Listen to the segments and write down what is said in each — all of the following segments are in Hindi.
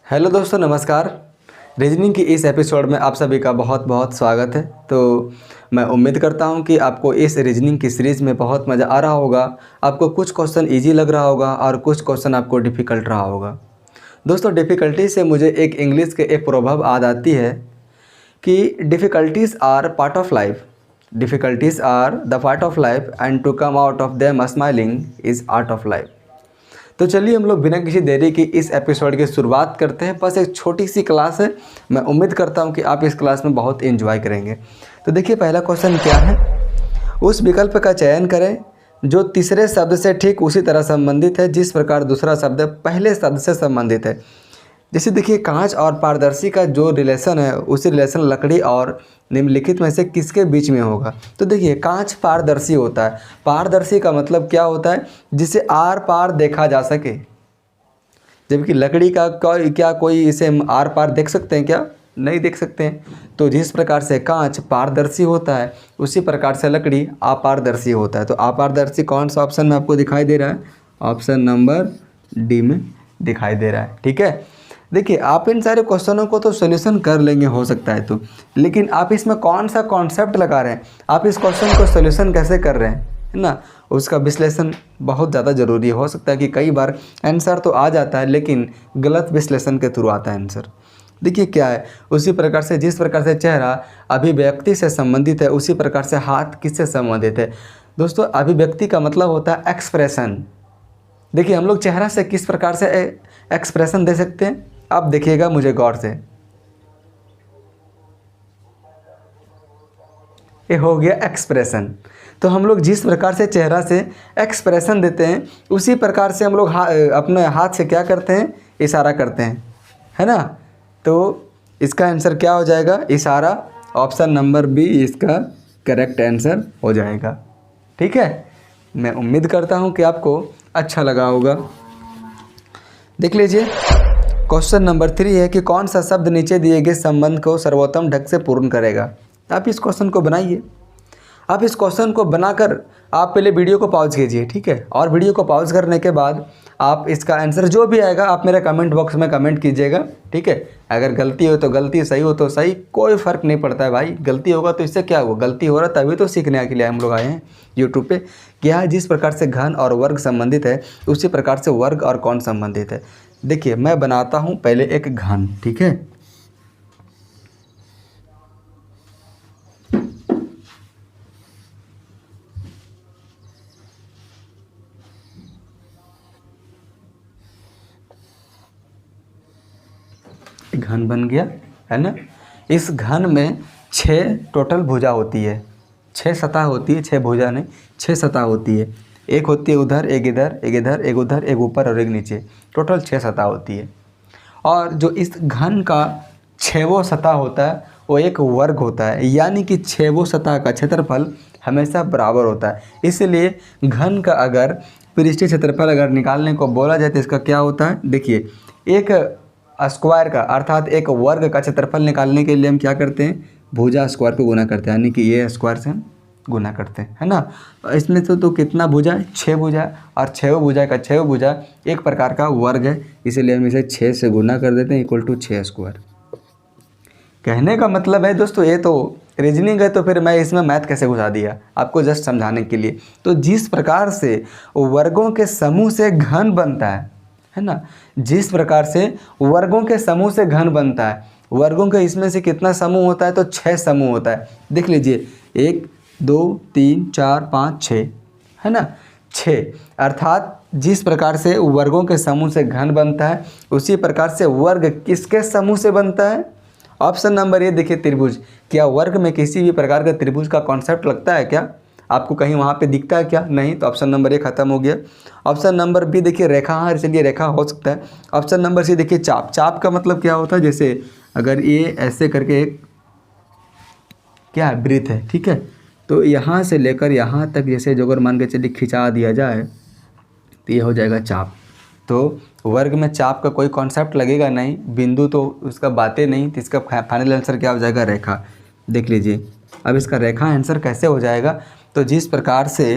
हेलो दोस्तों, नमस्कार। रीजनिंग की इस एपिसोड में आप सभी का बहुत बहुत स्वागत है। तो मैं उम्मीद करता हूं कि आपको इस रीजनिंग की सीरीज़ में बहुत मज़ा आ रहा होगा। आपको कुछ क्वेश्चन इजी लग रहा होगा और कुछ क्वेश्चन आपको डिफ़िकल्ट रहा होगा। दोस्तों, डिफ़िकल्टी से मुझे एक इंग्लिश के एक प्रोवर्ब याद आती है कि difficulties are part of life, difficulties are the part of life and to come out of them smiling is art of life. तो चलिए हम लोग बिना किसी देरी की इस एपिसोड की शुरुआत करते हैं। बस एक छोटी सी क्लास है, मैं उम्मीद करता हूं कि आप इस क्लास में बहुत एंजॉय करेंगे। तो देखिए, पहला क्वेश्चन क्या है। उस विकल्प का चयन करें जो तीसरे शब्द से ठीक उसी तरह संबंधित है जिस प्रकार दूसरा शब्द पहले शब्द से संबंधित है। जैसे देखिए, कांच और पारदर्शी का जो रिलेशन है उसी रिलेशन लकड़ी और निम्नलिखित में से किसके बीच में होगा। तो देखिए, कांच पारदर्शी होता है। पारदर्शी का मतलब क्या होता है? जिसे आर पार देखा जा सके। जबकि लकड़ी का क्या कोई इसे आर पार देख सकते हैं क्या? नहीं देख सकते हैं। तो जिस प्रकार से कांच पारदर्शी होता है उसी प्रकार से लकड़ी अपारदर्शी होता है। तो अपारदर्शी कौन सा ऑप्शन में आपको दिखाई दे रहा है? ऑप्शन नंबर डी में दिखाई दे रहा है। ठीक है। देखिए, आप इन सारे क्वेश्चनों को तो सोल्यूशन कर लेंगे हो सकता है तो, लेकिन आप इसमें कौन सा कॉन्सेप्ट लगा रहे हैं, आप इस क्वेश्चन को सोल्यूशन कैसे कर रहे हैं, है ना, उसका विश्लेषण बहुत ज़्यादा ज़रूरी हो सकता है कि कई बार आंसर तो आ जाता है लेकिन गलत विश्लेषण के थ्रू आता है आंसर। देखिए क्या है, उसी प्रकार से जिस प्रकार से चेहरा अभिव्यक्ति से संबंधित है उसी प्रकार से हाथ किससे संबंधित है। दोस्तों, अभिव्यक्ति का मतलब होता है एक्सप्रेशन। देखिए, हम लोग चेहरा से किस प्रकार से एक्सप्रेशन दे सकते हैं, आप देखिएगा मुझे गौर से। ये हो गया एक्सप्रेशन। तो हम लोग जिस प्रकार से चेहरा से एक्सप्रेशन देते हैं उसी प्रकार से हम लोग अपने हाथ से क्या करते हैं, इशारा करते हैं, है ना। तो इसका आंसर क्या हो जाएगा? इशारा। ऑप्शन नंबर बी इसका करेक्ट आंसर हो जाएगा। ठीक है, मैं उम्मीद करता हूँ कि आपको अच्छा लगा होगा। देख लीजिए, क्वेश्चन नंबर 3 है कि कौन सा शब्द नीचे दिए गए संबंध को सर्वोत्तम ढंग से पूर्ण करेगा। आप इस क्वेश्चन को बनाइए। आप इस क्वेश्चन को बनाकर आप पहले वीडियो को पॉज कीजिए, ठीक है, और वीडियो को पॉज करने के बाद आप इसका आंसर जो भी आएगा आप मेरे कमेंट बॉक्स में कमेंट कीजिएगा, ठीक है। अगर गलती हो तो गलती, सही हो तो सही, कोई फ़र्क नहीं पड़ता है भाई। गलती होगा तो इससे क्या होगा, गलती हो रहा तभी तो सीखने के लिए हम लोग आए हैं यूट्यूब पे। क्या है, जिस प्रकार से घन और वर्ग संबंधित है उसी प्रकार से वर्ग और कौन संबंधित है। देखिए, मैं बनाता हूँ पहले एक घन, ठीक है। घन बन गया, है ना। इस घन में 6 टोटल भुजा होती है, 6 सतह होती है, 6 भुजा नहीं 6 सतह होती है। एक होती है उधर, एक इधर, एक इधर, एक उधर, एक ऊपर और एक नीचे, टोटल 6 सतह होती है। और जो इस घन का 6वां सतह होता है वो एक वर्ग होता है, यानी कि 6वां सतह का क्षेत्रफल हमेशा बराबर होता है। इसलिए घन का अगर पृष्ठीय क्षेत्रफल अगर निकालने को बोला जाए तो इसका क्या होता है। देखिए, एक स्क्वायर का अर्थात एक वर्ग का क्षेत्रफल निकालने के लिए हम क्या करते हैं, भुजा स्क्वायर को गुना करते हैं, यानी कि ये स्क्वायर से हम गुना करते हैं, है ना। इसमें से तो कितना भुजा है, 6 भुजा, और 6 भुजा का 6 भुजा एक प्रकार का वर्ग है, इसीलिए हम इसे 6 से गुना कर देते हैं इक्वल टू 6 स्क्वायर। कहने का मतलब है दोस्तों, ये तो रीजनिंग है तो फिर मैं इसमें मैथ कैसे घुसा दिया आपको जस्ट समझाने के लिए। तो जिस प्रकार से वर्गों के समूह से घन बनता है ना, जिस प्रकार से वर्गों के समूह से घन बनता है, वर्गों के इसमें से कितना समूह होता है, तो 6 समूह होता है। देख लीजिए, 1 2 3 4 5 6, है ना, 6। अर्थात जिस प्रकार से वर्गों के समूह से घन बनता है उसी प्रकार से वर्ग किसके समूह से बनता है। ऑप्शन नंबर ए देखिए, त्रिभुज। क्या वर्ग में किसी भी प्रकार का त्रिभुज का कॉन्सेप्ट लगता है क्या? आपको कहीं वहाँ पे दिखता है क्या? नहीं। तो ऑप्शन नंबर ए खत्म हो गया। ऑप्शन नंबर बी देखिए, रेखा। हाँ, चलिए रेखा हो सकता है। ऑप्शन नंबर सी देखिए, चाप। चाप का मतलब क्या होता है, जैसे अगर ये ऐसे करके एक क्या है, वृत्त है, ठीक है, तो यहाँ से लेकर यहाँ तक जैसे जो अगर मान के चलिए खिंचा दिया जाए तो ये हो जाएगा चाप। तो वर्ग में चाप का कोई कॉन्सेप्ट लगेगा नहीं, बिंदु तो उसका बातें नहीं, तो इसका फाइनल आंसर क्या हो जाएगा, रेखा। देख लीजिए, अब इसका रेखा आंसर कैसे हो जाएगा, तो जिस प्रकार से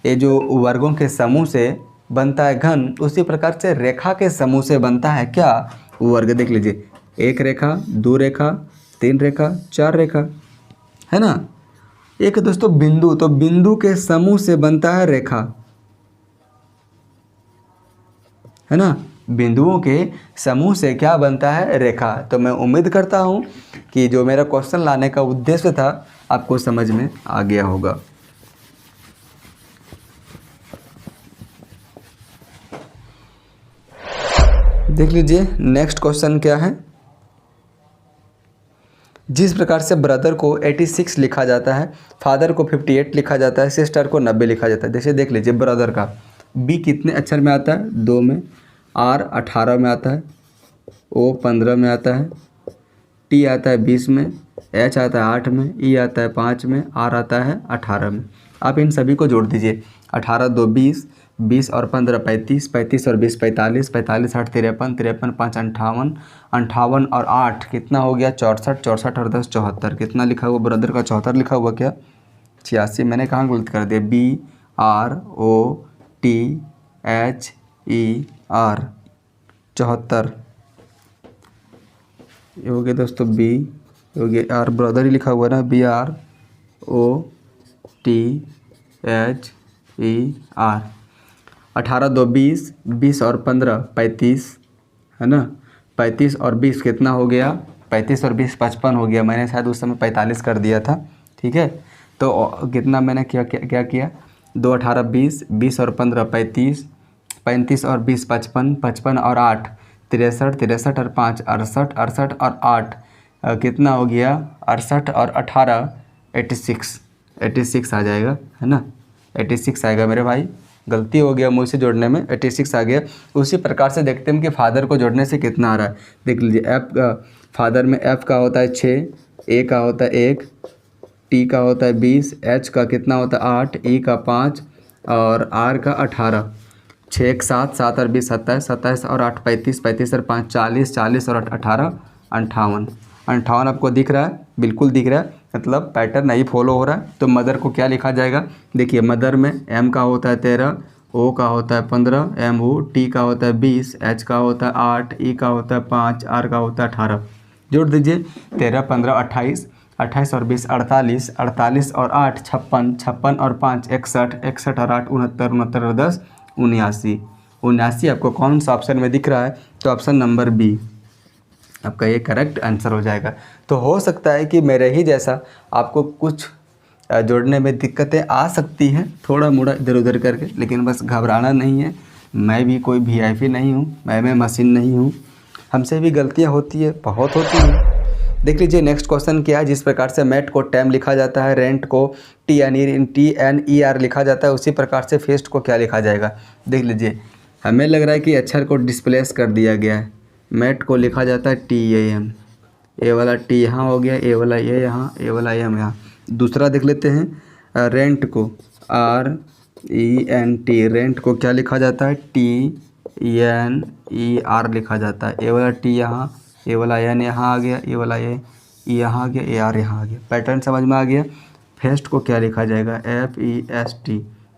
ये जो वर्गों के समूह से बनता है घन उसी प्रकार से रेखा के समूह से बनता है क्या, वर्ग। देख लीजिए, 1 रेखा, 2 रेखा, 3 रेखा, 4 रेखा, है ना। एक है दोस्तों बिंदु, तो बिंदु के समूह से बनता है रेखा, है ना। बिंदुओं के समूह से क्या बनता है? रेखा। तो मैं उम्मीद करता हूँ कि जो मेरा क्वेश्चन लाने का उद्देश्य था आपको समझ में आ गया होगा। देख लीजिए नेक्स्ट क्वेश्चन क्या है। जिस प्रकार से ब्रदर को 86 लिखा जाता है, फादर को 58 लिखा जाता है, सिस्टर को 90 लिखा जाता है। जैसे देख लीजिए ब्रदर का बी कितने अक्षर में आता है? 2 में, आर 18 में आता है, ओ 15 में आता है, टी आता है 20 में, एच आता है 8 में, ई आता है 5 में, आर आता है 18 में। आप इन सभी को जोड़ दीजिए। 18 2 20, 20 और 15 35, 35 और 20 45, 45 8 53, 53 5 58, 58 और 8 कितना हो गया? 64, 64 और 10 74। कितना लिखा हुआ ब्रदर का? 74 लिखा हुआ क्या? 86। मैंने कहाँ गलत कर दिया? B R O T H E R 74 ये हो गया दोस्तों। बी हो गया, आर ब्रदर ही लिखा हुआ है ना, B R O T H E R. 18 2 20, 20 और 15 35, है ना। 35 और 20 कितना हो गया? 35 और 20 55 हो गया। मैंने शायद उस समय 45 कर दिया था, ठीक है। तो कितना मैंने क्या किया? 2 18 20, 20 और 15 35, 35 और 20 55, 55 और 8 63, 63 और 5 68, 68 और 8 कितना हो गया? 68 और 18 86, 86 आ जाएगा, है ना। 86 आएगा मेरे भाई। गलती हो गया मुझसे जोड़ने में, 86 आ गया। उसी प्रकार से देखते हैं कि फादर को जोड़ने से कितना आ रहा है। देख लीजिए एफ का, फादर में एफ का होता है 6, ए का होता है 1, टी का होता है 20, एच का कितना होता है 8, ई का 5 और आर का 18। 6 1 7, 7 और 20 27, 27 और 8 35, 35 और 5 40, 40 और 18 58। 58 आपको दिख रहा है? बिल्कुल दिख रहा है, मतलब पैटर्न नहीं फॉलो हो रहा है। तो मदर को क्या लिखा जाएगा? देखिए मदर में एम का होता है 13, ओ का होता है 15, एम ओ, टी का होता है 20, एच का होता है 8, ई का होता है 5, आर का होता है 18। जोड़ दीजिए 13 15 28, 28 और 20 48, 48 और 8 56, 56 और 5 61, 61 और 8 69, 69 और 10 79। 79 आपको कौन सा ऑप्शन में दिख रहा है? तो ऑप्शन नंबर बी आपका ये करेक्ट आंसर हो जाएगा। तो हो सकता है कि मेरे ही जैसा आपको कुछ जोड़ने में दिक्कतें आ सकती हैं, थोड़ा मोड़ा इधर उधर करके, लेकिन बस घबराना नहीं है। मैं भी कोई वीआईपी नहीं हूँ, मैं मशीन नहीं हूँ, हमसे भी गलतियाँ होती है, बहुत होती हैं। देख लीजिए नेक्स्ट क्वेश्चन क्या है। जिस प्रकार से मैट को टैम लिखा जाता है, रेंट को TNER लिखा जाता है, उसी प्रकार से फेस्ट को क्या लिखा जाएगा? देख लीजिए हमें लग रहा है कि अक्षर को डिस्प्लेस कर दिया गया है। मैट को लिखा जाता है TAM, ए वाला टी यहाँ हो गया, ए वाला ये यहाँ, ए वाला एम यहाँ। दूसरा देख लेते हैं रेंट को RENT, रेंट को क्या लिखा जाता है? TNER लिखा जाता है। ए वाला टी यहाँ, ए वाला एन यहाँ आ गया, ए वाला ए यहाँ आ गया, AR यहाँ आ गया। पैटर्न समझ में आ गया। फेस्ट को क्या लिखा जाएगा? FEST।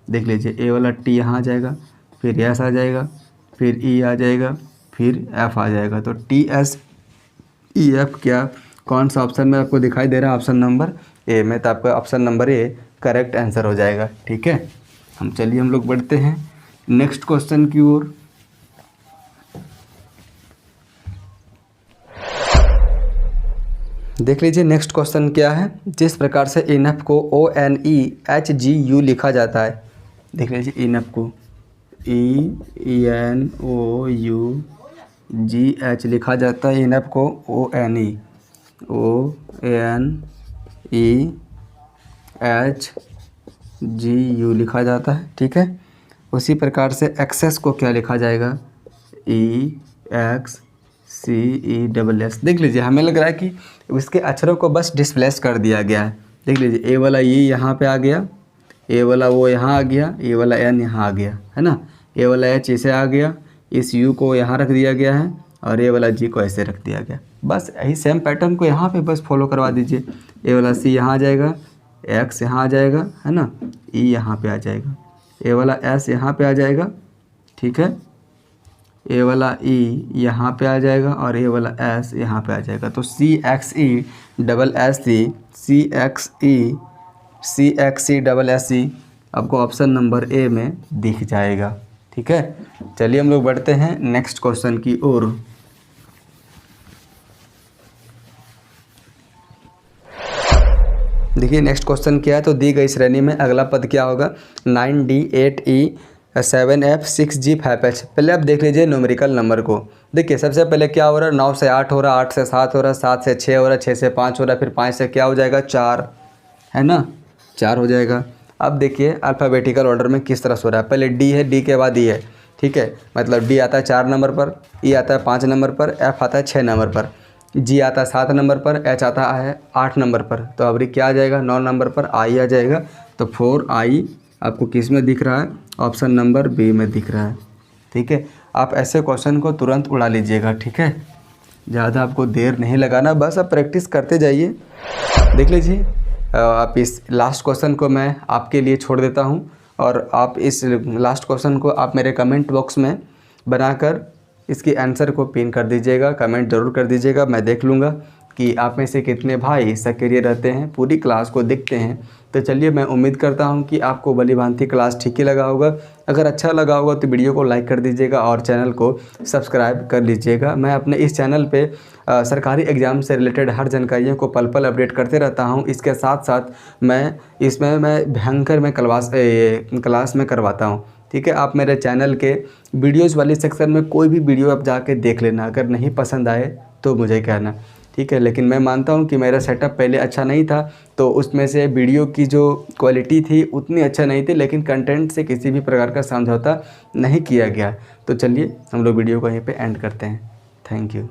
देख लीजिए ए वाला टी यहाँ आ जाएगा, फिर एस आ जाएगा, फिर ई आ जाएगा, फिर एफ आ जाएगा। तो TSEF क्या कौन सा ऑप्शन में आपको दिखाई दे रहा है? ऑप्शन नंबर ए में। तो आपका option number A correct answer हो जाएगा, ठीक है। हम लोग बढ़ते हैं नेक्स्ट क्वेश्चन की ओर। देख लीजिए नेक्स्ट क्वेश्चन क्या है। जिस प्रकार से इनफ को ONEHGU लिखा जाता है। देख लीजिए इनफ को ENOUGH लिखा जाता है, इनफ को ONEHGU लिखा जाता है, ठीक है। उसी प्रकार से एक्सेस को क्या लिखा जाएगा? EXCESS। देख लीजिए हमें लग रहा है कि उसके अक्षरों को बस डिस्प्लेस कर दिया गया है। देख लीजिए ए वाला ये यहाँ पे आ गया, ए वाला वो यहाँ आ गया, ए वाला एन यहाँ आ गया, है ना। ए वाला एच इसे आ गया, इस यू को यहाँ रख दिया गया है, और ए वाला जी को ऐसे रख दिया गया। बस यही सेम पैटर्न को यहाँ पे बस फॉलो करवा दीजिए। ए वाला सी यहाँ आ जाएगा, एक्स यहाँ आ जाएगा, है ना, ई यहाँ पे आ जाएगा, ए वाला एस यहाँ पे आ जाएगा, ठीक है। ये वाला ई यहाँ पे आ जाएगा और ये वाला एस यहाँ पे आ जाएगा। तो C X E double S C double S C आपको ऑप्शन नंबर ए में दिख जाएगा। ठीक है, चलिए हम लोग बढ़ते हैं नेक्स्ट क्वेश्चन की ओर। देखिए नेक्स्ट क्वेश्चन क्या है, तो दी गई श्रेणी में अगला पद क्या होगा। 9D 8E 7F 6G 5H। पहले आप देख लीजिए न्यूमेरिकल नंबर को। देखिए सबसे पहले क्या हो रहा है, 9 से 8 हो रहा है, 8 से 7 हो रहा है, 7 से 6 हो रहा है, 6 से 5 हो रहा है, फिर 5 से क्या हो जाएगा 4, है ना, 4 हो जाएगा। अब देखिए अल्फ़ाबेटिकल ऑर्डर में किस तरह से हो रहा है। पहले डी है, डी के बाद ई है। ठीक है, मतलब डी आता है 4 नंबर पर, ई आता है 5 नंबर पर, एफ आता है 6 नंबर पर, जी आता है 7 नंबर पर, एच आता है 8 नंबर पर। तो अब क्या आ जाएगा 9 नंबर पर आई आ जाएगा। तो 4I आपको किस में दिख रहा है, ऑप्शन नंबर बी में दिख रहा है। ठीक है, आप ऐसे क्वेश्चन को तुरंत उड़ा लीजिएगा। ठीक है, ज़्यादा आपको देर नहीं लगाना, बस आप प्रैक्टिस करते जाइए। देख लीजिए आप इस लास्ट क्वेश्चन को मैं आपके लिए छोड़ देता हूँ और आप इस लास्ट क्वेश्चन को आप मेरे कमेंट बॉक्स में बनाकर इसकी आंसर को पिन कर दीजिएगा, कमेंट ज़रूर कर दीजिएगा। मैं देख लूँगा कि आप में से कितने भाई सक्रिय रहते हैं, पूरी क्लास को देखते हैं। तो चलिए मैं उम्मीद करता हूं कि आपको भली भांति क्लास ठीक ही लगा होगा। अगर अच्छा लगा होगा तो वीडियो को लाइक कर दीजिएगा और चैनल को सब्सक्राइब कर लीजिएगा। मैं अपने इस चैनल पे सरकारी एग्ज़ाम से रिलेटेड हर जानकारियों को पल पल अपडेट करते रहता हूं। इसके साथ साथ मैं भयंकर में क्लास में करवाता हूँ। ठीक है, आप मेरे चैनल के वीडियोज़ वाली सेक्शन में कोई भी वीडियो आप जाके देख लेना, अगर नहीं पसंद आए तो मुझे कहना। ठीक है, लेकिन मैं मानता हूँ कि मेरा सेटअप पहले अच्छा नहीं था, तो उसमें से वीडियो की जो क्वालिटी थी उतनी अच्छा नहीं थी, लेकिन कंटेंट से किसी भी प्रकार का समझौता नहीं किया गया। तो चलिए हम लोग वीडियो को यहीं पे एंड करते हैं। Thank you.